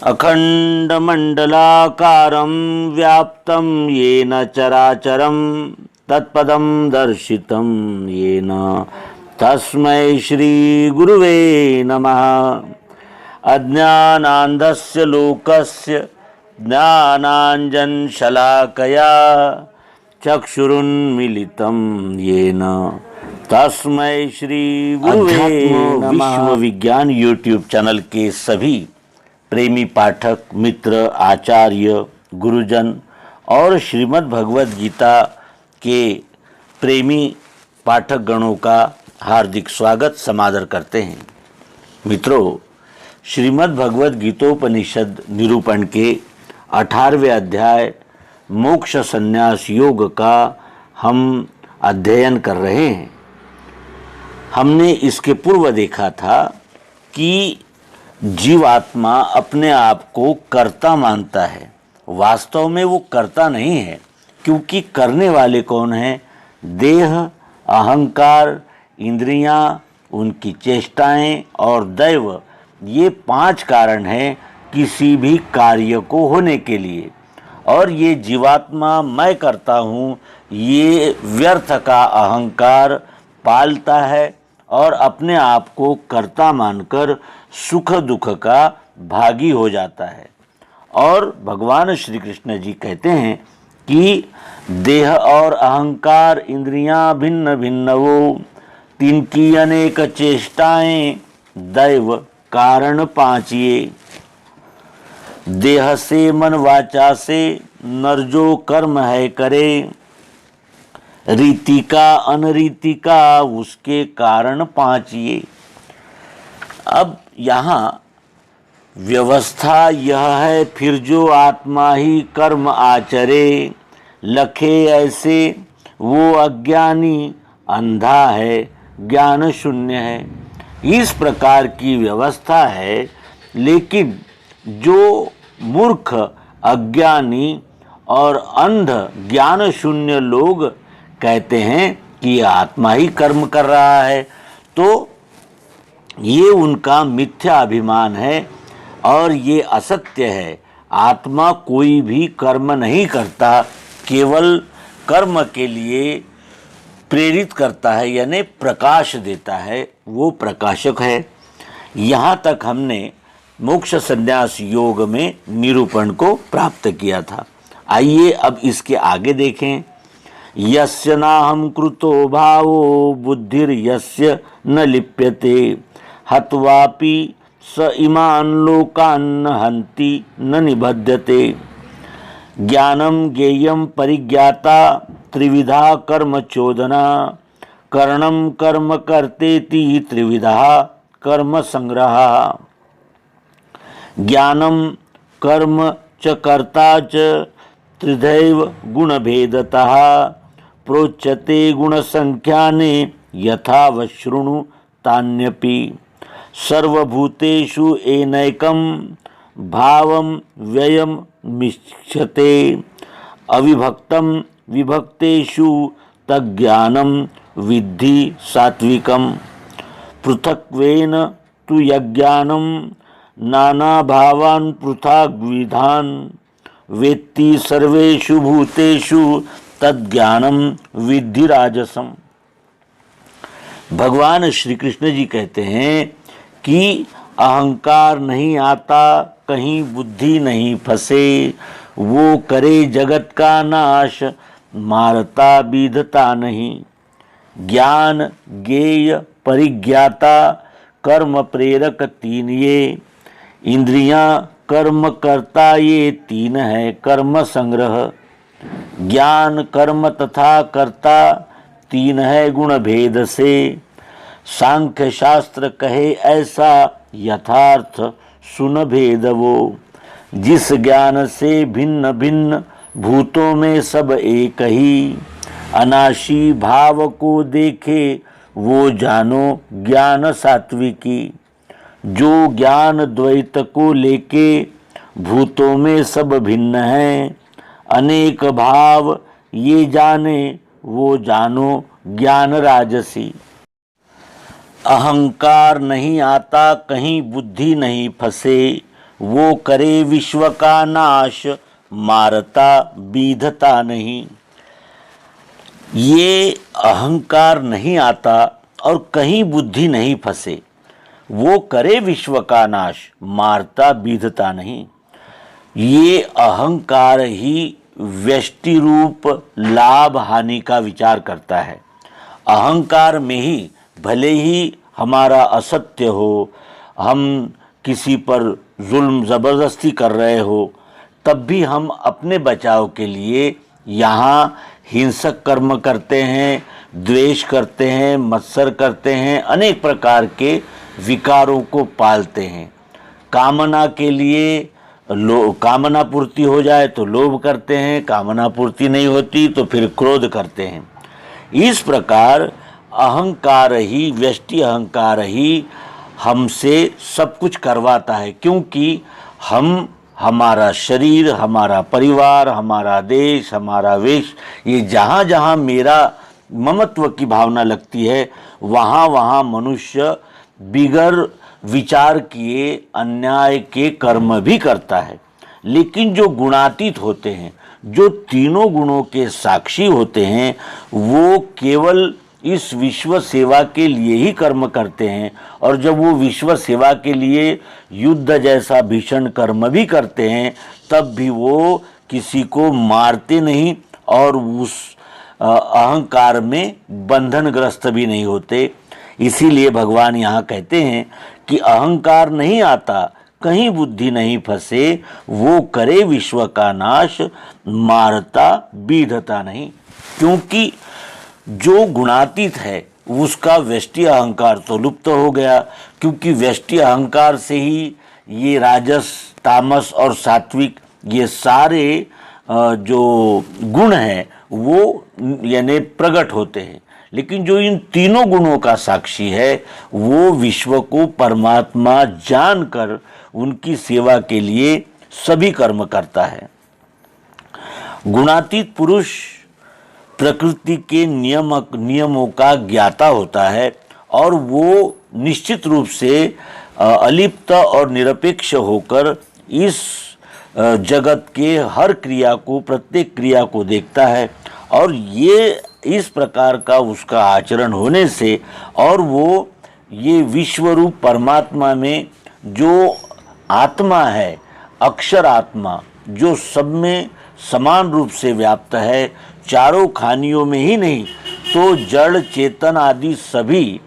अखंडमंडलाकारं व्याप्तं येन चराचरं तत्पदं दर्शितं येन तस्मै श्री गुरुवे नमः। अज्ञानान्धस्य लोकस्य ज्ञानाञ्जनशलाकया चक्षुरुन्मीलितं येन तस्मै श्री गुरुवे नमः। विश्व विज्ञान यूट्यूब चैनल के सभी प्रेमी पाठक मित्र आचार्य गुरुजन और श्रीमद् भगवद गीता के प्रेमी पाठक गणों का हार्दिक स्वागत समादर करते हैं। मित्रों, श्रीमद् भगवद गीतोपनिषद निरूपण के 18वें अध्याय मोक्ष संन्यास योग का हम अध्ययन कर रहे हैं। हमने इसके पूर्व देखा था कि जीवात्मा अपने आप को कर्ता मानता है। वास्तव में वो कर्ता नहीं है, क्योंकि करने वाले कौन हैं? देह, अहंकार, इंद्रियां, उनकी चेष्टाएं और दैव, ये 5 कारण हैं किसी भी कार्य को होने के लिए। और ये जीवात्मा मैं करता हूँ, ये व्यर्थ का अहंकार पालता है और अपने आप को कर्ता मानकर सुख दुख का भागी हो जाता है। और भगवान श्री कृष्ण जी कहते हैं कि देह और अहंकार इंद्रियां भिन्न भिन्न वो, तिनकी अनेक चेष्टाएं दैव कारण 5 ये। देह से मन वाचा से नर जो कर्म है करे, रीति का अनरीति का उसके कारण 5 ये। अब यहाँ व्यवस्था यह है, फिर जो आत्मा ही कर्म आचरे, लखे ऐसे वो अज्ञानी अंधा है ज्ञान शून्य है। इस प्रकार की व्यवस्था है, लेकिन जो मूर्ख अज्ञानी और अंध ज्ञान शून्य लोग कहते हैं कि आत्मा ही कर्म कर रहा है, तो ये उनका मिथ्या अभिमान है और ये असत्य है। आत्मा कोई भी कर्म नहीं करता, केवल कर्म के लिए प्रेरित करता है, यानी प्रकाश देता है, वो प्रकाशक है। यहाँ तक हमने मोक्ष संन्यास योग में निरूपण को प्राप्त किया था। आइए अब इसके आगे देखें। यस्य नाहं कृतो भावो बुद्धिर्यस्य न लिप्यते, हत्वापि स इमान् लोकान् हन्ति न निबध्यते। ज्ञानं ज्ञेयं परिज्ञाता त्रिविधा कर्म चोदना, कर्णं कर्म कर्तेति त्रिविधा कर्म संग्रहः। ज्ञानं कर्म च कर्ता च त्रिधैव गुणभेदतः, प्रोच्यते गुणसंख्याने यथावशृणु तान्यपि। सर्वभूतेषु एनैकं भावं व्ययं मिक्ष्यते, अविभक्तं विभक्तेषु तज्ज्ञानं विद्धि सात्विकं। पृथक्त्वेन तु यज्ञानं नानाभावान् पृथग्विधान्, वेत्ति सर्वेषु भूतेषु तज्ज्ञानं विद्धि राजसम। भगवान श्री कृष्ण जी कहते हैं कि अहंकार नहीं आता, कहीं बुद्धि नहीं फंसे, वो करे जगत का नाश, मारता बीधता नहीं। ज्ञान ज्ञेय परिज्ञाता कर्म प्रेरक 3 ये, इंद्रियां कर्म करता ये 3 है कर्म संग्रह। ज्ञान कर्म तथा कर्ता 3 है गुण भेद से, सांख्य शास्त्र कहे ऐसा यथार्थ सुन भेद वो। जिस ज्ञान से भिन्न भिन्न भूतों में सब एक ही, अनाशी भाव को देखे वो जानो ज्ञान सात्विकी। जो ज्ञान द्वैत को लेके भूतों में सब भिन्न हैं, अनेक भाव ये जाने वो जानो ज्ञान राजसी। अहंकार नहीं आता, कहीं बुद्धि नहीं फंसे, वो करे विश्व का नाश, मारता बीधता नहीं। ये अहंकार नहीं आता और कहीं बुद्धि नहीं फंसे। वो करे विश्व का नाश, मारता बीधता नहीं। ये अहंकार ही व्यष्टि रूप लाभ हानि का विचार करता है। अहंकार में ही भले ही हमारा असत्य हो, हम किसी पर जुल्म ज़बरदस्ती कर रहे हो, तब भी हम अपने बचाव के लिए यहाँ हिंसक कर्म करते हैं, द्वेष करते हैं, मत्सर करते हैं, अनेक प्रकार के विकारों को पालते हैं। कामना के लिए कामना पूर्ति हो जाए तो लोभ करते हैं, कामना पूर्ति नहीं होती तो फिर क्रोध करते हैं। इस प्रकार अहंकार ही, व्यष्टि अहंकार ही हमसे सब कुछ करवाता है, क्योंकि हम, हमारा शरीर, हमारा परिवार, हमारा देश, हमारा वेश, ये जहाँ जहाँ मेरा ममत्व की भावना लगती है, वहाँ वहाँ मनुष्य बिगर विचार किए अन्याय के कर्म भी करता है। लेकिन जो गुणातीत होते हैं, जो तीनों गुणों के साक्षी होते हैं, वो केवल इस विश्व सेवा के लिए ही कर्म करते हैं। और जब वो विश्व सेवा के लिए युद्ध जैसा भीषण कर्म भी करते हैं, तब भी वो किसी को मारते नहीं और उस अहंकार में बंधनग्रस्त भी नहीं होते। इसीलिए भगवान यहाँ कहते हैं कि अहंकार नहीं आता, कहीं बुद्धि नहीं फंसे, वो करे विश्व का नाश, मारता बीधता नहीं। क्योंकि जो गुणातीत है उसका व्यष्टि अहंकार तो लुप्त हो गया, क्योंकि व्यष्टि अहंकार से ही ये राजस, तामस और सात्विक, ये सारे जो गुण हैं वो यानी प्रकट होते हैं। लेकिन जो इन तीनों गुणों का साक्षी है, वो विश्व को परमात्मा जानकर उनकी सेवा के लिए सभी कर्म करता है। गुणातीत पुरुष प्रकृति के नियमों का ज्ञाता होता है और वो निश्चित रूप से अलिप्त और निरपेक्ष होकर इस जगत के हर क्रिया को, प्रत्येक क्रिया को देखता है। और ये इस प्रकार का उसका आचरण होने से, और वो ये विश्वरूप परमात्मा में जो आत्मा है, अक्षर आत्मा, जो सब में समान रूप से व्याप्त है, चारों खानियों में ही नहीं तो जड़ चेतन आदि सभी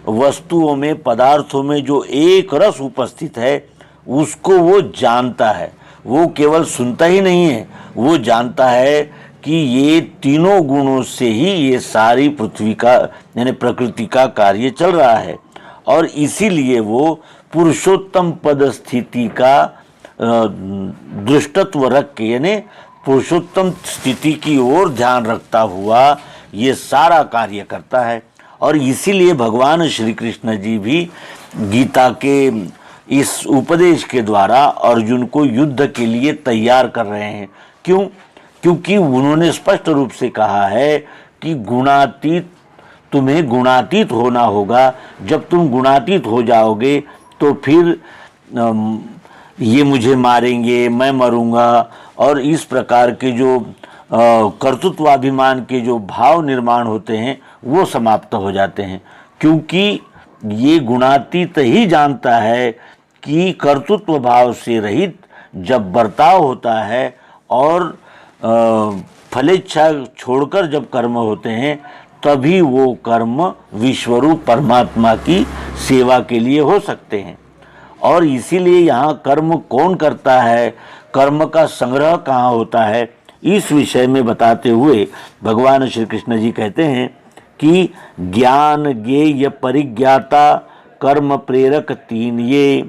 वस्तुओं में, पदार्थों में जो एक रस उपस्थित है, उसको वो जानता है। वो केवल सुनता ही नहीं है, वो जानता है कि ये तीनों गुणों से ही ये सारी पृथ्वी का यानी प्रकृति का कार्य चल रहा है। और इसीलिए वो पुरुषोत्तम पद स्थिति का दृष्टत्व रख के, यानी पुरुषोत्तम स्थिति की ओर ध्यान रखता हुआ ये सारा कार्य करता है। और इसीलिए भगवान श्री कृष्ण जी भी गीता के इस उपदेश के द्वारा अर्जुन को युद्ध के लिए तैयार कर रहे हैं। क्यों? क्योंकि उन्होंने स्पष्ट रूप से कहा है कि गुणातीत, तुम्हें गुणातीत होना होगा। जब तुम गुणातीत हो जाओगे तो फिर ये मुझे मारेंगे, मैं मरूंगा, और इस प्रकार के जो कर्तृत्वाभिमान के जो भाव निर्माण होते हैं वो समाप्त हो जाते हैं। क्योंकि ये गुणातीत ही जानता है कि कर्तृत्व भाव से रहित जब बर्ताव होता है और फलेच्छा छोड़कर जब कर्म होते हैं, तभी वो कर्म विश्वरूप परमात्मा की सेवा के लिए हो सकते हैं। और इसीलिए यहाँ कर्म कौन करता है, कर्म का संग्रह कहाँ होता है, इस विषय में बताते हुए भगवान श्री कृष्ण जी कहते हैं कि ज्ञान ज्ञेय परिज्ञाता कर्म प्रेरक तीन ये,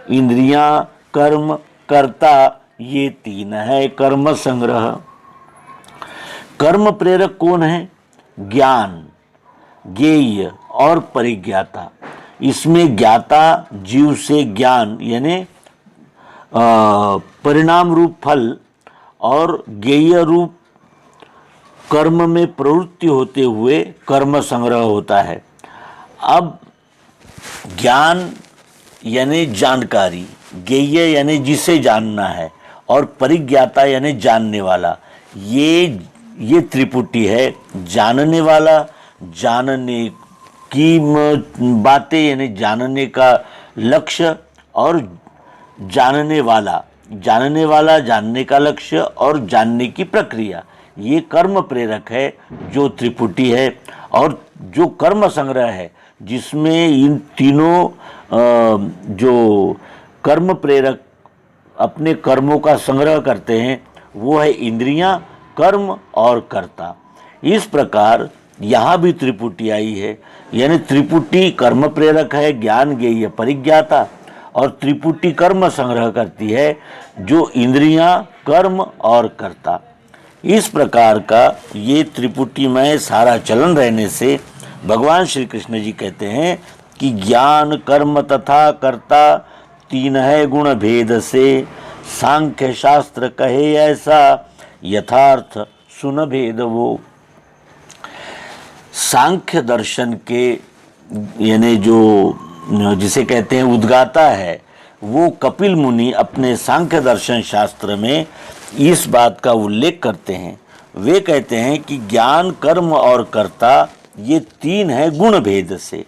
इंद्रियां कर्म कर्ता ये तीन है कर्म संग्रह। कर्म प्रेरक कौन है? ज्ञान, ज्ञेय और परिज्ञाता। इसमें ज्ञाता जीव से ज्ञान यानी परिणाम रूप फल और ज्ञेय रूप कर्म में प्रवृत्ति होते हुए कर्म संग्रह होता है। अब ज्ञान यानी जानकारी, ज्ञेय यानी जिसे जानना है, और परिज्ञाता यानी जानने वाला। ये त्रिपुटी है। जानने वाला, जानने की बातें यानी जानने का लक्ष्य, और जानने वाला, जानने का लक्ष्य और जानने की प्रक्रिया, ये कर्म प्रेरक है जो त्रिपुटी है। और जो कर्म संग्रह है जिसमें इन तीनों जो कर्म प्रेरक अपने कर्मों का संग्रह करते हैं वो है इंद्रियां, कर्म और कर्ता। इस प्रकार यहाँ भी त्रिपुटी आई है, यानी त्रिपुटी कर्म प्रेरक है, ज्ञान ज्ञेय परिज्ञाता, और त्रिपुटी कर्म संग्रह करती है जो इंद्रियां, कर्म और कर्ता। इस प्रकार का ये त्रिपुटी में सारा चलन रहने से भगवान श्री कृष्ण जी कहते हैं कि ज्ञान, कर्म तथा कर्ता तीन है गुण भेद से, सांख्य शास्त्र कहे ऐसा, यथार्थ सुन भेद वो। सांख्य दर्शन के यानी जो जिसे कहते हैं उद्गाता है, वो कपिल मुनि अपने सांख्य दर्शन शास्त्र में इस बात का उल्लेख करते हैं। वे कहते हैं कि ज्ञान, कर्म और कर्ता ये तीन है गुण भेद से।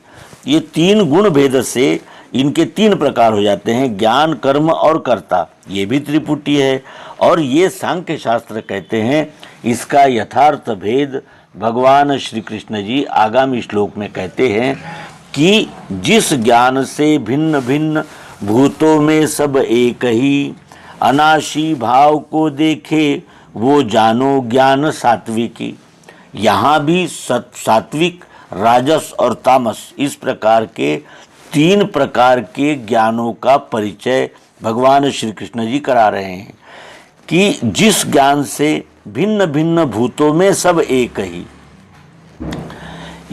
ये तीन गुण भेद से इनके तीन प्रकार हो जाते हैं, ज्ञान, कर्म और कर्ता। ये भी त्रिपुटी है। और ये सांख्य शास्त्र कहते हैं इसका यथार्थ भेद भगवान श्री कृष्ण जी आगामी श्लोक में कहते हैं कि जिस ज्ञान से भिन्न भिन्न भूतों में सब एक ही, अनाशी भाव को देखे वो जानो ज्ञान सात्विकी। यहाँ भी सात्विक, राजस और तामस, इस प्रकार के तीन प्रकार के ज्ञानों का परिचय भगवान श्री कृष्ण जी करा रहे हैं कि जिस ज्ञान से भिन्न भिन्न भूतों में सब एक ही।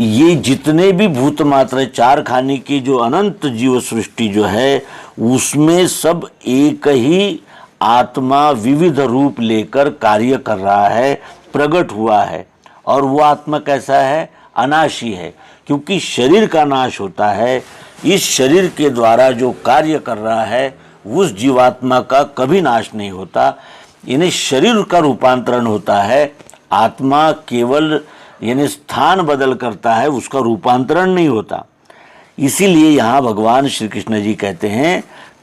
ये जितने भी भूत मात्र, चार खाने की जो अनंत जीव सृष्टि जो है उसमें सब एक ही आत्मा विविध रूप लेकर कार्य कर रहा है, प्रकट हुआ है। और वो आत्मा कैसा है? अनाशी है, क्योंकि शरीर का नाश होता है। इस शरीर के द्वारा जो कार्य कर रहा है उस जीवात्मा का कभी नाश नहीं होता, यानी शरीर का रूपांतरण होता है। आत्मा केवल यानी स्थान बदल करता है, उसका रूपांतरण नहीं होता। इसीलिए यहाँ भगवान श्री कृष्ण जी कहते हैं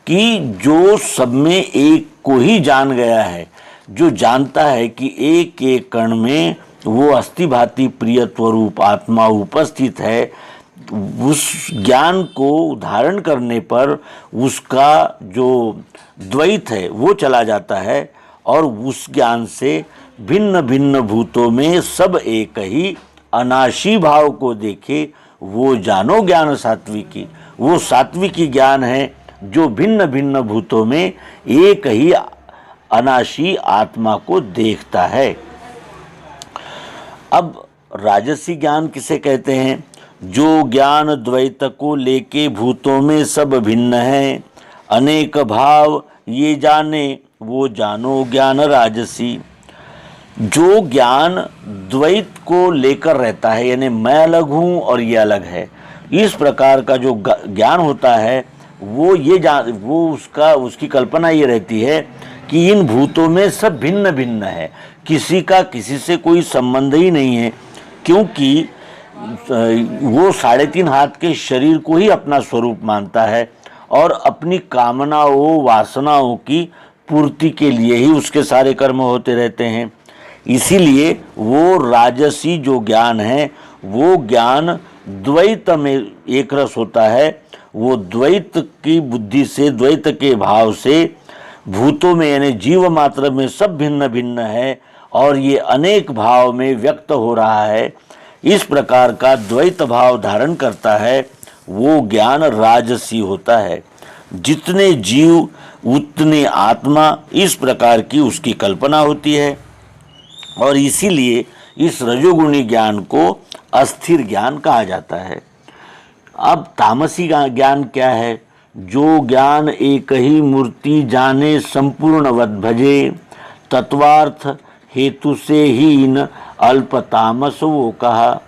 कि जो सब में एक को ही जान गया है, जो जानता है कि एक एक कण में वो अस्थि भांति प्रियत्व रूप आत्मा उपस्थित है, उस ज्ञान को धारण करने पर उसका जो द्वैत है वो चला जाता है, और उस ज्ञान से भिन्न भिन्न भूतों में सब एक ही, अनाशी भाव को देखे वो जानो ज्ञान सात्विकी। वो सात्विकी ज्ञान है जो भिन्न भिन्न भूतों में एक ही अनाशी आत्मा को देखता है। अब राजसी ज्ञान किसे कहते हैं? जो ज्ञान द्वैत को लेके भूतों में सब भिन्न है, अनेक भाव ये जाने वो जानो ज्ञान राजसी। जो ज्ञान द्वैत को लेकर रहता है, यानी मैं अलग हूँ और ये अलग है, इस प्रकार का जो ज्ञान होता है वो उसकी कल्पना ये रहती है कि इन भूतों में सब भिन्न भिन्न है, किसी का किसी से कोई संबंध ही नहीं है, क्योंकि वो 3.5 हाथ के शरीर को ही अपना स्वरूप मानता है और अपनी कामनाओं, वासनाओं की पूर्ति के लिए ही उसके सारे कर्म होते रहते हैं। इसीलिए वो राजसी जो ज्ञान है वो ज्ञान द्वैत में एक रस होता है। वो द्वैत की बुद्धि से, द्वैत के भाव से भूतों में यानी जीव मात्र में सब भिन्न भिन्न है और ये अनेक भाव में व्यक्त हो रहा है, इस प्रकार का द्वैत भाव धारण करता है, वो ज्ञान राजसी होता है। जितने जीव उतने आत्मा, इस प्रकार की उसकी कल्पना होती है और इसीलिए इस रजोगुणी ज्ञान को अस्थिर ज्ञान कहा जाता है। अब तामसी ज्ञान क्या है? जो ज्ञान एक ही मूर्ति जाने संपूर्णवत भजे, तत्वार्थ हेतु से हीन अल्प तामस वो कहा।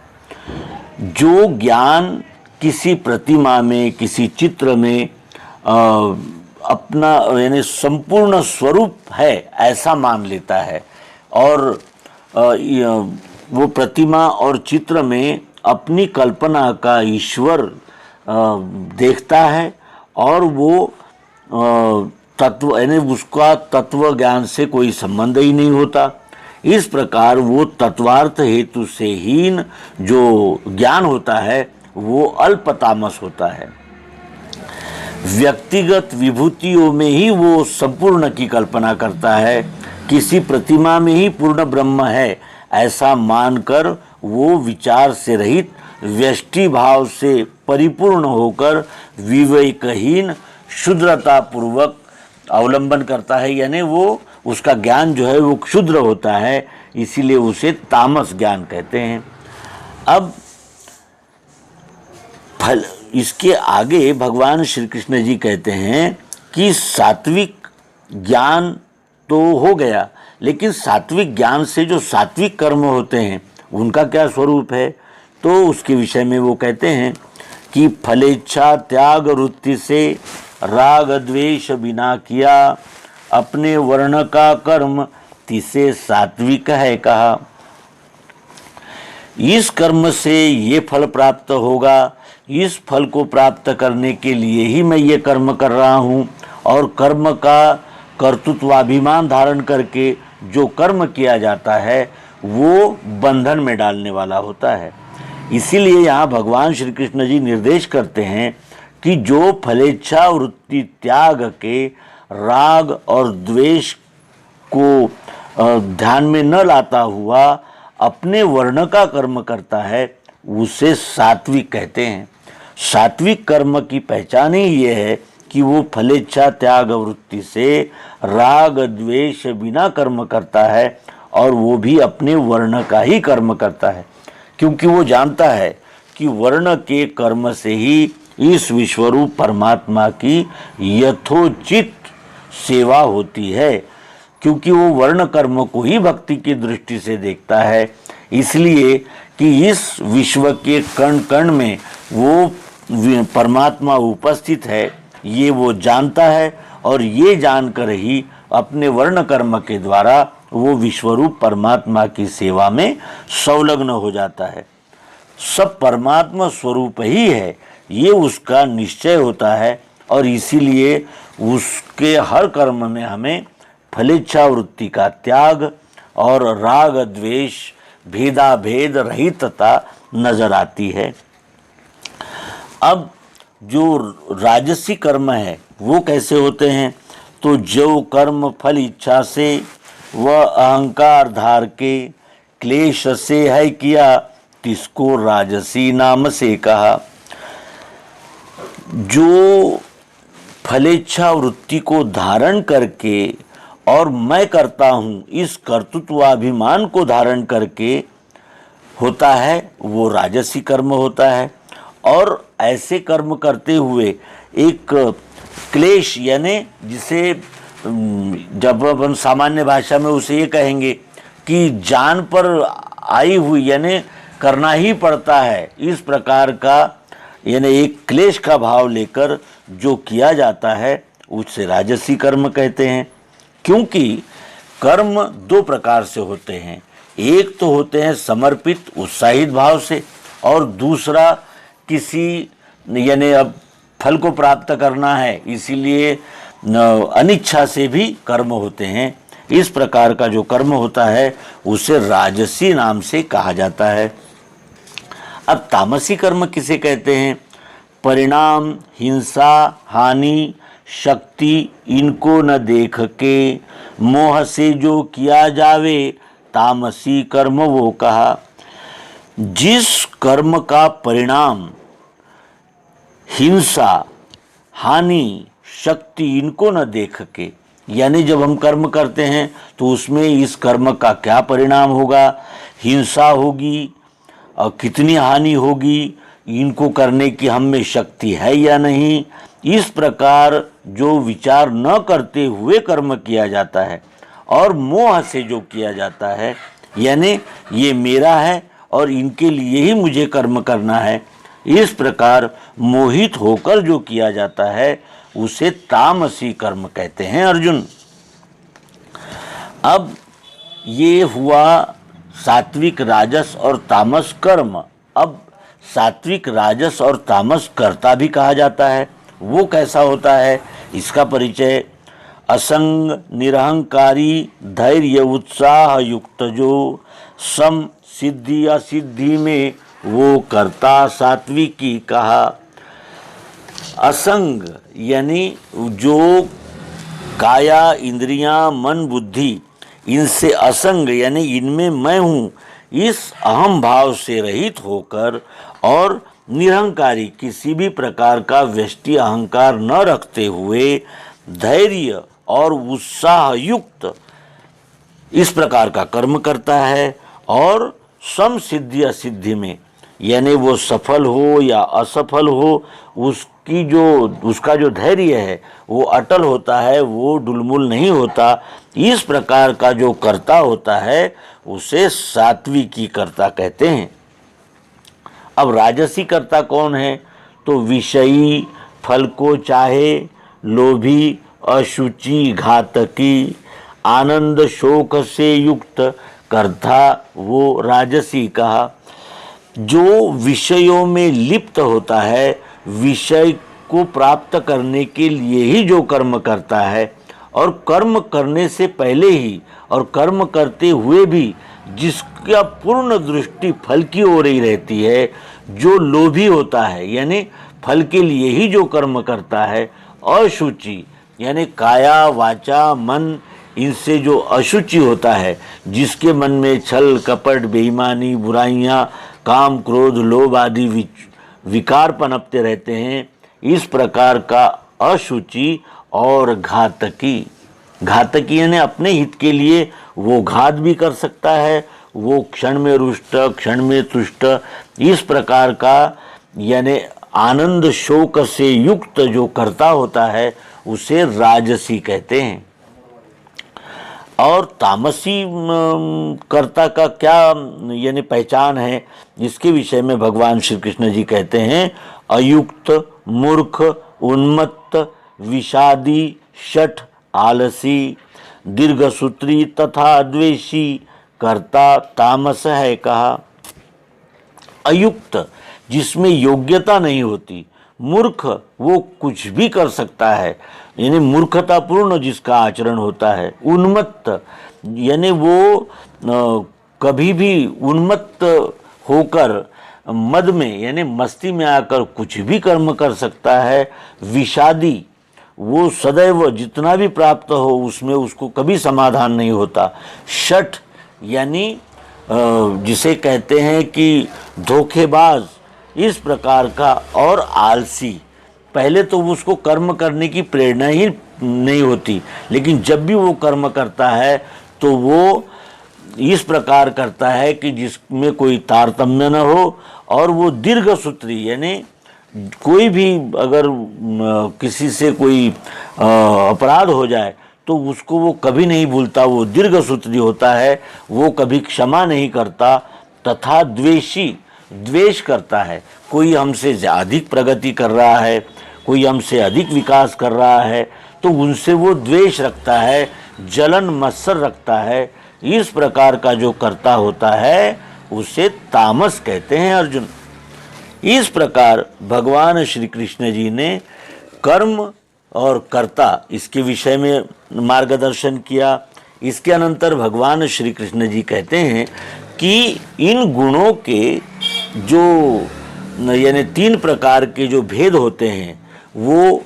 जो ज्ञान किसी प्रतिमा में, किसी चित्र में अपना यानी संपूर्ण स्वरूप है ऐसा मान लेता है और वो प्रतिमा और चित्र में अपनी कल्पना का ईश्वर देखता है और वो तत्व यानी उसका तत्व ज्ञान से कोई संबंध ही नहीं होता। इस प्रकार वो तत्वार्थ हेतु से हीन जो ज्ञान होता है वो अल्प तामस होता है। व्यक्तिगत विभूतियों में ही वो संपूर्ण की कल्पना करता है, किसी प्रतिमा में ही पूर्ण ब्रह्म है ऐसा मानकर वो विचार से रहित व्यष्टि भाव से परिपूर्ण होकर विवेकहीन क्षुद्रता पूर्वक अवलंबन करता है, यानी वो उसका ज्ञान जो है वो क्षुद्र होता है, इसीलिए उसे तामस ज्ञान कहते हैं। अब फल इसके आगे भगवान श्री कृष्ण जी कहते हैं कि सात्विक ज्ञान तो हो गया, लेकिन सात्विक ज्ञान से जो सात्विक कर्म होते हैं उनका क्या स्वरूप है, तो उसके विषय में वो कहते हैं कि फलेच्छा त्याग वृत्ति से राग द्वेष बिना किया अपने वर्ण का कर्म तिसे सात्विक है कहा। इस कर्म से ये फल प्राप्त होगा, इस फल को प्राप्त करने के लिए ही मैं ये कर्म कर रहा हूँ, और कर्म का कर्तृत्वाभिमान धारण करके जो कर्म किया जाता है वो बंधन में डालने वाला होता है। इसीलिए यहाँ भगवान श्री कृष्ण जी निर्देश करते हैं कि जो फलेच्छा वृत्ति त्याग के राग और द्वेष को ध्यान में न लाता हुआ अपने वर्ण का कर्म करता है उसे सात्विक कहते हैं। सात्विक कर्म की पहचान ही ये है कि वो फलेच्छा त्याग वृत्ति से राग द्वेष बिना कर्म करता है और वो भी अपने वर्ण का ही कर्म करता है, क्योंकि वो जानता है कि वर्ण के कर्म से ही इस विश्वरूप परमात्मा की यथोचित सेवा होती है, क्योंकि वो वर्ण कर्म को ही भक्ति की दृष्टि से देखता है। इसलिए कि इस विश्व के कण कण में वो परमात्मा उपस्थित है ये वो जानता है, और ये जानकर ही अपने वर्ण कर्म के द्वारा वो विश्वरूप परमात्मा की सेवा में संलग्न हो जाता है। सब परमात्मा स्वरूप ही है ये उसका निश्चय होता है, और इसीलिए उसके हर कर्म में हमें फलेच्छा वृत्ति का त्याग और राग द्वेष भेदा भेद रहितता नजर आती है। अब जो राजसी कर्म है वो कैसे होते हैं, तो जो कर्म फल इच्छा से व अहंकार धार के क्लेश से है किया तिसको राजसी नाम से कहा। जो फलेच्छा वृत्ति को धारण करके और मैं करता हूँ इस कर्तृत्वाभिमान को धारण करके होता है वो राजसी कर्म होता है। और ऐसे कर्म करते हुए एक क्लेश यानी जिसे जब अपन सामान्य भाषा में उसे ये कहेंगे कि जान पर आई हुई यानी करना ही पड़ता है, इस प्रकार का यानी एक क्लेश का भाव लेकर जो किया जाता है उसे राजसी कर्म कहते हैं। क्योंकि कर्म दो प्रकार से होते हैं, एक तो होते हैं समर्पित उत्साहित भाव से, और दूसरा किसी यानी अब फल को प्राप्त करना है इसीलिए अनिच्छा से भी कर्म होते हैं। इस प्रकार का जो कर्म होता है उसे राजसी नाम से कहा जाता है। अब तामसी कर्म किसे कहते हैं, परिणाम हिंसा हानि शक्ति इनको न देख के मोह से जो किया जावे तामसी कर्म वो कहा। जिस कर्म का परिणाम हिंसा हानि शक्ति इनको न देख के, यानी जब हम कर्म करते हैं तो उसमें इस कर्म का क्या परिणाम होगा, हिंसा होगी और कितनी हानि होगी, इनको करने की हम में शक्ति है या नहीं, इस प्रकार जो विचार न करते हुए कर्म किया जाता है और मोह से जो किया जाता है, यानी ये मेरा है और इनके लिए ही मुझे कर्म करना है, इस प्रकार मोहित होकर जो किया जाता है उसे तामसी कर्म कहते हैं अर्जुन। अब ये हुआ सात्विक, राजस और तामस कर्म। अब सात्विक, राजस और तामस कर्ता भी कहा जाता है। वो कैसा होता है, इसका परिचय असंग, निरहंकारी, धैर्य, उत्साह युक्त, जो सम, सिद्धि, असिद्धि में वो कर्ता सात्विकी कहा। असंग यानी जो काया, इंद्रियां, मन, बुद्धि इनसे असंग यानी इनमें मैं हूँ, इस अहम भाव से रहित होकर और निरहंकारी, किसी भी प्रकार का व्यष्टि अहंकार न रखते हुए धैर्य और उत्साह युक्त इस प्रकार का कर्म करता है। और सम, सिद्धि, असिद्धि में यानी वो सफल हो या असफल हो, उसका जो धैर्य है वो अटल होता है, वो डुलमुल नहीं होता। इस प्रकार का जो कर्ता होता है उसे सात्विकी कर्ता कहते हैं। अब राजसी कर्ता कौन है, तो विषयी, फल को चाहे, लोभी, अशुचि, घातकी, आनंद शोक से युक्त कर्ता वो राजसी कहा। जो विषयों में लिप्त होता है, विषय को प्राप्त करने के लिए ही जो कर्म करता है, और कर्म करने से पहले ही और कर्म करते हुए भी जिसका पूर्ण दृष्टि फल की ओर ही रहती है, जो लोभी होता है यानी फल के लिए ही जो कर्म करता है। अशुचि यानी काया, वाचा, मन इनसे जो अशुचि होता है, जिसके मन में छल, कपट, बेईमानी, बुराइयां, काम, क्रोध, लोभ आदि विकार पनपते रहते हैं, इस प्रकार का अशुचि और घातकी। घातकी यानी अपने हित के लिए वो घात भी कर सकता है, वो क्षण में रुष्ट, क्षण में तुष्ट, इस प्रकार का यानी आनंद शोक से युक्त जो कर्ता होता है उसे राजसी कहते हैं। और तामसी कर्ता का क्या यानी पहचान है, इसके विषय में भगवान श्री कृष्ण जी कहते हैं अयुक्त, मूर्ख, उन्मत्त, विषादी, शठ, आलसी, दीर्घसूत्री तथा द्वेषी कर्ता तामस है कहा। अयुक्त जिसमें योग्यता नहीं होती, मूर्ख वो कुछ भी कर सकता है यानी मूर्खतापूर्ण जिसका आचरण होता है, उन्मत्त यानी वो कभी भी उन्मत्त होकर मद में यानी मस्ती में आकर कुछ भी कर्म कर सकता है, विषादी वो सदैव जितना भी प्राप्त हो उसमें उसको कभी समाधान नहीं होता, शठ यानी जिसे कहते हैं कि धोखेबाज इस प्रकार का, और आलसी पहले तो उसको कर्म करने की प्रेरणा ही नहीं होती, लेकिन जब भी वो कर्म करता है तो वो इस प्रकार करता है कि जिसमें कोई तारतम्य न हो, और वो दीर्घसूत्री यानी कोई भी अगर किसी से कोई अपराध हो जाए तो उसको वो कभी नहीं भूलता, वो दीर्घसूत्री होता है, वो कभी क्षमा नहीं करता। तथा द्वेषी द्वेष करता है, कोई हमसे अधिक प्रगति कर रहा है, कोई हमसे अधिक विकास कर रहा है तो उनसे वो द्वेष रखता है, जलन मत्सर रखता है। इस प्रकार का जो कर्ता होता है उसे तामस कहते हैं अर्जुन। इस प्रकार भगवान श्री कृष्ण जी ने कर्म और कर्ता इसके विषय में मार्गदर्शन किया। इसके अनंतर भगवान श्री कृष्ण जी कहते हैं कि इन गुणों के जो यानी 3 प्रकार के जो भेद होते हैं, वो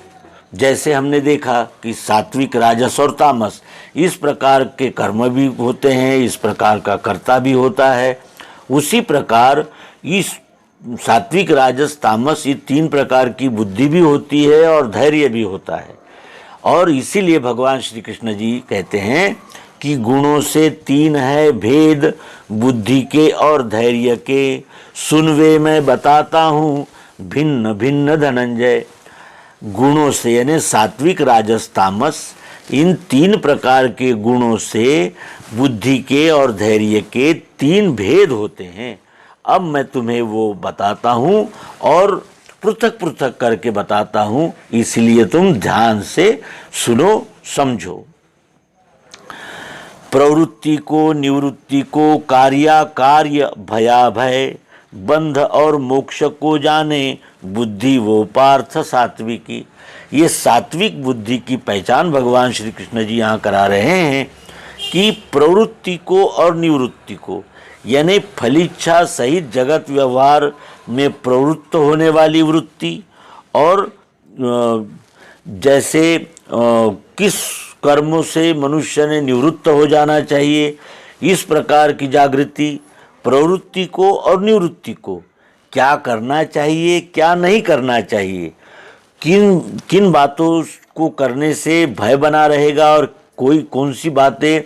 जैसे हमने देखा कि सात्विक, राजस और तामस, इस प्रकार के कर्म भी होते हैं, इस प्रकार का कर्ता भी होता है। उसी प्रकार इस सात्विक, राजस, तामस ये 3 प्रकार की बुद्धि भी होती है और धैर्य भी होता है। और इसीलिए भगवान श्री कृष्ण जी कहते हैं कि गुणों से 3 है भेद, बुद्धि के और धैर्य के, सुनवे मैं बताता हूँ भिन्न भिन्न धनंजय। गुणों से यानी सात्विक, राजस, तामस इन 3 प्रकार के गुणों से बुद्धि के और धैर्य के 3 भेद होते हैं। अब मैं तुम्हें वो बताता हूँ और पृथक पृथक करके बताता हूँ, इसलिए तुम ध्यान से सुनो समझो। प्रवृत्ति को, निवृत्ति को, कार्य भयाभय, बंध और मोक्ष को जाने, बुद्धि वो पार्थ सात्विकी। ये सात्विक बुद्धि की पहचान भगवान श्री कृष्ण जी यहाँ करा रहे हैं कि प्रवृत्ति को और निवृत्ति को, यानी फलिच्छा सहित जगत व्यवहार में प्रवृत्त होने वाली वृत्ति, और जैसे किस कर्मों से मनुष्य ने निवृत्त हो जाना चाहिए, इस प्रकार की जागृति, प्रवृत्ति को और निवृत्ति को, क्या करना चाहिए क्या नहीं करना चाहिए, किन किन बातों को करने से भय बना रहेगा और कौन सी बातें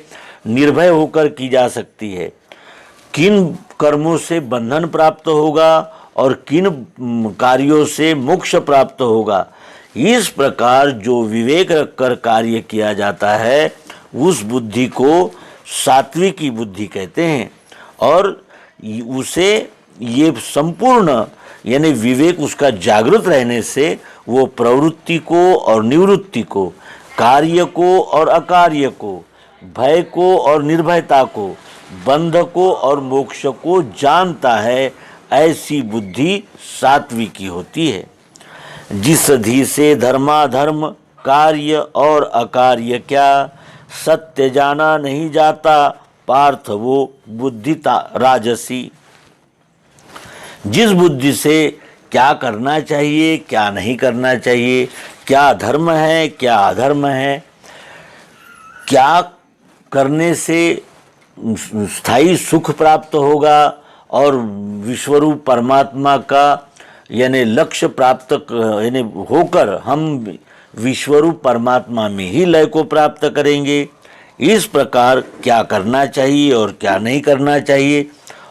निर्भय होकर की जा सकती है, किन कर्मों से बंधन प्राप्त होगा और किन कार्यों से मोक्ष प्राप्त होगा, इस प्रकार जो विवेक रखकर कार्य किया जाता है उस बुद्धि को सात्विकी बुद्धि कहते हैं। और उसे ये संपूर्ण यानी विवेक उसका जागृत रहने से वो प्रवृत्ति को और निवृत्ति को, कार्य को और अकार्य को, भय को और निर्भयता को, बंध को और मोक्ष को जानता है, ऐसी बुद्धि सात्विकी होती है। जिस धी से धर्माधर्म, कार्य और अकार्य क्या, सत्य जाना नहीं जाता, पार्थ वो बुद्धि राजसी। जिस बुद्धि से क्या करना चाहिए क्या नहीं करना चाहिए, क्या धर्म है क्या अधर्म है, क्या करने से स्थायी सुख प्राप्त होगा और विश्वरूप परमात्मा का यानी लक्ष्य प्राप्त यानी होकर हम विश्वरूप परमात्मा में ही लय को प्राप्त करेंगे, इस प्रकार क्या करना चाहिए और क्या नहीं करना चाहिए।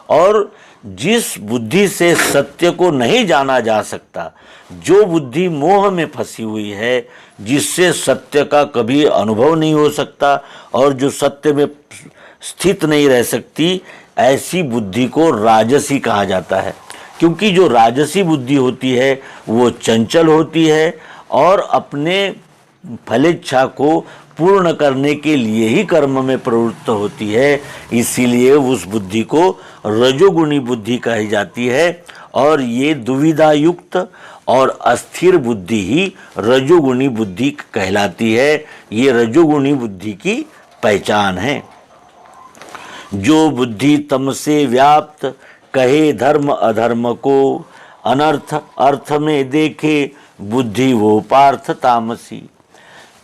और जिस बुद्धि से सत्य को नहीं जाना जा सकता, जो बुद्धि मोह में फंसी हुई है, जिससे सत्य का कभी अनुभव नहीं हो सकता और जो सत्य में स्थित नहीं रह सकती, ऐसी बुद्धि को राजसी कहा जाता है। क्योंकि जो राजसी बुद्धि होती है वो चंचल होती है और अपने फलेच्छा को पूर्ण करने के लिए ही कर्म में प्रवृत्त होती है, इसीलिए उस बुद्धि को रजोगुणी बुद्धि कही जाती है। और ये दुविधा युक्त और अस्थिर बुद्धि ही रजोगुणी बुद्धि कहलाती है। ये रजोगुणी बुद्धि की पहचान है। जो बुद्धि तम से व्याप्त, कहे धर्म अधर्म को, अनर्थ अर्थ में देखे, बुद्धि वो पार्थ तामसी।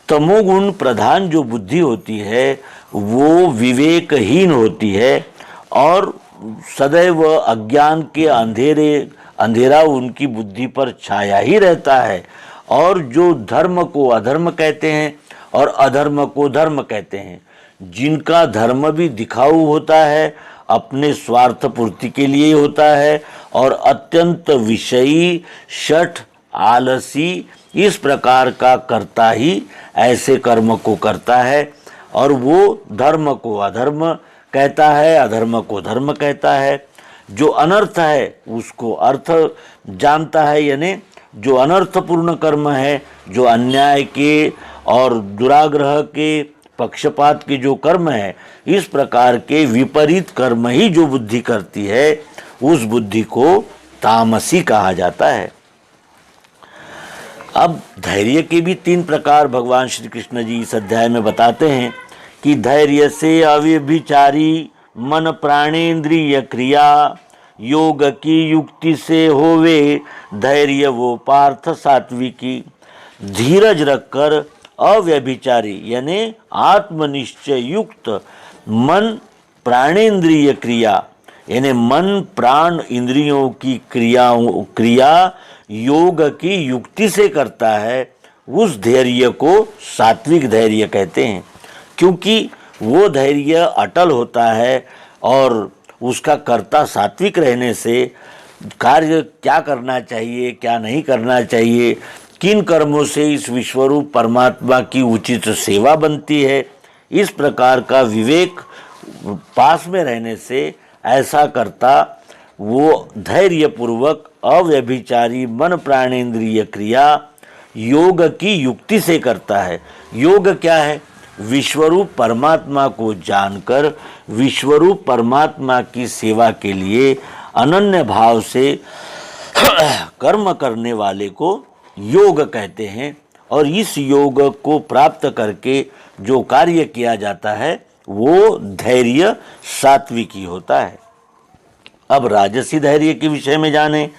तमोगुण प्रधान जो बुद्धि होती है वो विवेकहीन होती है और सदैव अज्ञान के अंधेरा उनकी बुद्धि पर छाया ही रहता है। और जो धर्म को अधर्म कहते हैं और अधर्म को धर्म कहते हैं, जिनका धर्म भी दिखाऊ होता है, अपने स्वार्थ पूर्ति के लिए होता है और अत्यंत विषयी, शठ, आलसी, इस प्रकार का करता ही ऐसे कर्म को करता है। और वो धर्म को अधर्म कहता है, अधर्म को धर्म कहता है। जो अनर्थ है उसको अर्थ जानता है, यानी जो अनर्थपूर्ण कर्म है, जो अन्याय के और दुराग्रह के, पक्षपात के जो कर्म है, इस प्रकार के विपरीत कर्म ही जो बुद्धि करती है, उस बुद्धि को तामसी कहा जाता है। अब धैर्य के भी 3 प्रकार भगवान श्री कृष्ण जी इस अध्याय में बताते हैं कि धैर्य से अव्यभिचारी मन प्राणेन्द्रिय क्रिया, योग की युक्ति से होवे, धैर्य वो पार्थ सात्विकी। धीरज रखकर अव्यभिचारी यानी आत्मनिश्चय युक्त मन प्राणेन्द्रिय क्रिया यानी मन प्राण इंद्रियों की क्रिया योग की युक्ति से करता है, उस धैर्य को सात्विक धैर्य कहते हैं। क्योंकि वो धैर्य अटल होता है और उसका कर्ता सात्विक रहने से कार्य क्या करना चाहिए क्या नहीं करना चाहिए, किन कर्मों से इस विश्वरूप परमात्मा की उचित सेवा बनती है, इस प्रकार का विवेक पास में रहने से ऐसा करता वो धैर्यपूर्वक अव्यभिचारी मन प्राणेंद्रिय क्रिया योग की युक्ति से करता है। योग क्या है? विश्वरूप परमात्मा को जानकर विश्वरूप परमात्मा की सेवा के लिए अनन्य भाव से कर्म करने वाले को योग कहते हैं। और इस योग को प्राप्त करके जो कार्य किया जाता है वो धैर्य सात्विकी होता है। अब राजसी धैर्य के विषय में जानें।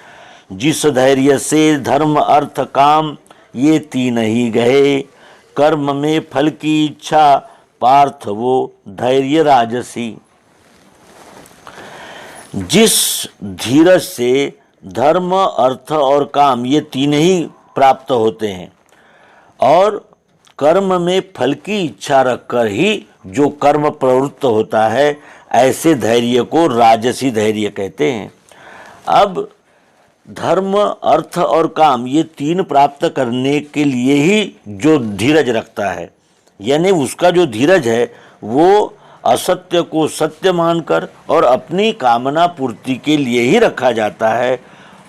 जिस धैर्य से धर्म अर्थ काम ये तीन ही गए, कर्म में फल की इच्छा पार्थ वो धैर्य राजसी। जिस धीरज से धर्म अर्थ और काम ये तीन ही प्राप्त होते हैं और कर्म में फल की इच्छा रखकर ही जो कर्म प्रवृत्त होता है, ऐसे धैर्य को राजसी धैर्य कहते हैं। अब धर्म अर्थ और काम ये तीन प्राप्त करने के लिए ही जो धीरज रखता है, यानी उसका जो धीरज है वो असत्य को सत्य मानकर और अपनी कामना पूर्ति के लिए ही रखा जाता है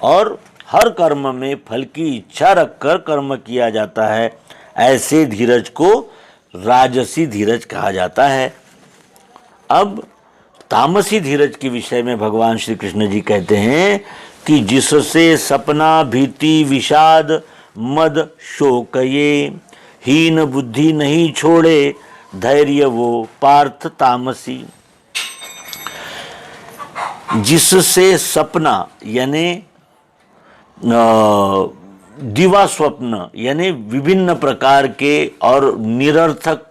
और हर कर्म में फल की इच्छा रखकर कर्म किया जाता है। ऐसे धीरज को राजसी धीरज कहा जाता है। अब तामसी धीरज के विषय में भगवान श्री कृष्ण जी कहते हैं कि जिससे सपना भीति विषाद मद शोक ये हीन बुद्धि नहीं छोड़े, धैर्य वो पार्थ तामसी। जिससे सपना यानी दिवा स्वप्न यानी विभिन्न प्रकार के और निरर्थक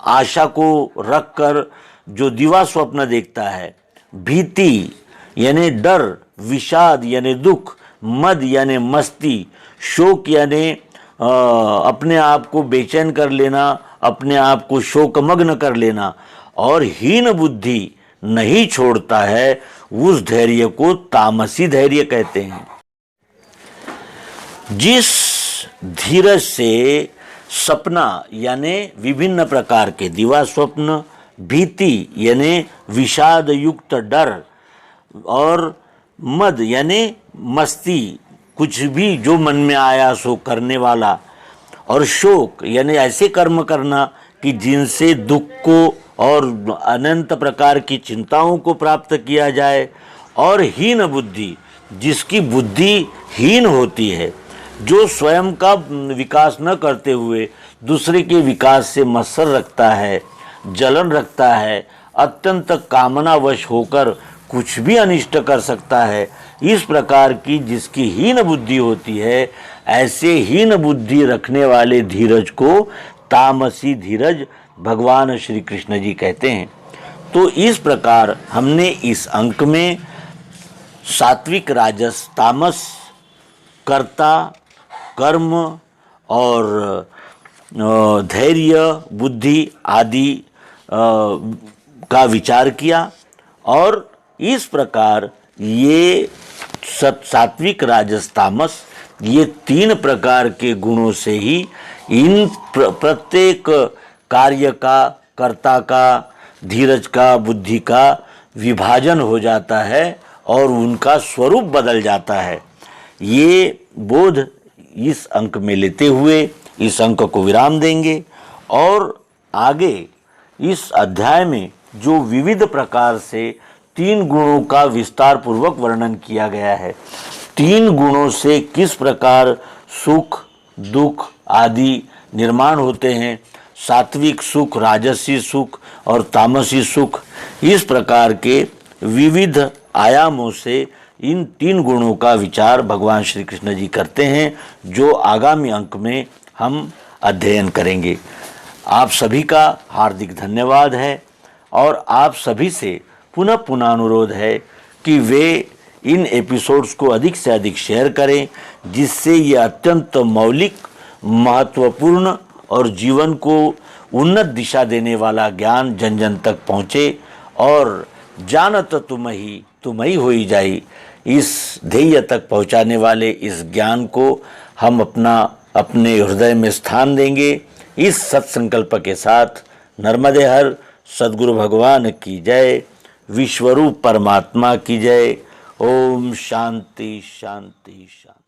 आशा को रखकर जो दिवा स्वप्न देखता है, भीति यानी डर, विषाद यानी दुख, मद यानी मस्ती, शोक यानी अपने आप को बेचैन कर लेना, अपने आप को शोकमग्न कर लेना और हीन बुद्धि नहीं छोड़ता है, उस धैर्य को तामसी धैर्य कहते हैं। जिस धीरज से सपना यानी विभिन्न प्रकार के दिवा स्वप्न, भीति यानी विषाद युक्त डर और मद यानी मस्ती, कुछ भी जो मन में आया सो करने वाला, और शोक यानी ऐसे कर्म करना कि जिनसे दुख को और अनंत प्रकार की चिंताओं को प्राप्त किया जाए, और हीन बुद्धि जिसकी बुद्धि हीन होती है, जो स्वयं का विकास न करते हुए दूसरे के विकास से मत्सर रखता है, जलन रखता है, अत्यंत कामनावश होकर कुछ भी अनिष्ट कर सकता है, इस प्रकार की जिसकी हीन बुद्धि होती है, ऐसे हीन बुद्धि रखने वाले धीरज को तामसी धीरज भगवान श्री कृष्ण जी कहते हैं। तो इस प्रकार हमने इस अंक में सात्विक, राजस, तामस, कर्ता, कर्म और धैर्य, बुद्धि आदि का विचार किया और इस प्रकार ये सात्विक, राजस, तामस ये तीन प्रकार के गुणों से ही इन प्रत्येक कार्य का, कर्ता का, धीरज का, बुद्धि का विभाजन हो जाता है और उनका स्वरूप बदल जाता है। ये बोध इस अंक में लेते हुए इस अंक को विराम देंगे और आगे इस अध्याय में जो विविध प्रकार से तीन गुणों का विस्तार पूर्वक वर्णन किया गया है, तीन गुणों से किस प्रकार सुख, दुख आदि निर्माण होते हैं, सात्विक सुख, राजसी सुख और तामसी सुख, इस प्रकार के विविध आयामों से इन तीन गुणों का विचार भगवान श्री कृष्ण जी करते हैं, जो आगामी अंक में हम अध्ययन करेंगे। आप सभी का हार्दिक धन्यवाद है और आप सभी से पुनः पुनः अनुरोध है कि वे इन एपिसोड्स को अधिक से अधिक शेयर करें, जिससे ये अत्यंत मौलिक, महत्वपूर्ण और जीवन को उन्नत दिशा देने वाला ज्ञान जन जन तक पहुँचे और जानत तुम ही होई जाई, इस ध्येय तक पहुँचाने वाले इस ज्ञान को हम अपने हृदय में स्थान देंगे। इस सत्संकल्प के साथ नर्मदे हर सद्गुरु भगवान की जय, विश्वरूप परमात्मा की जय। ओम शांति शांति शांति।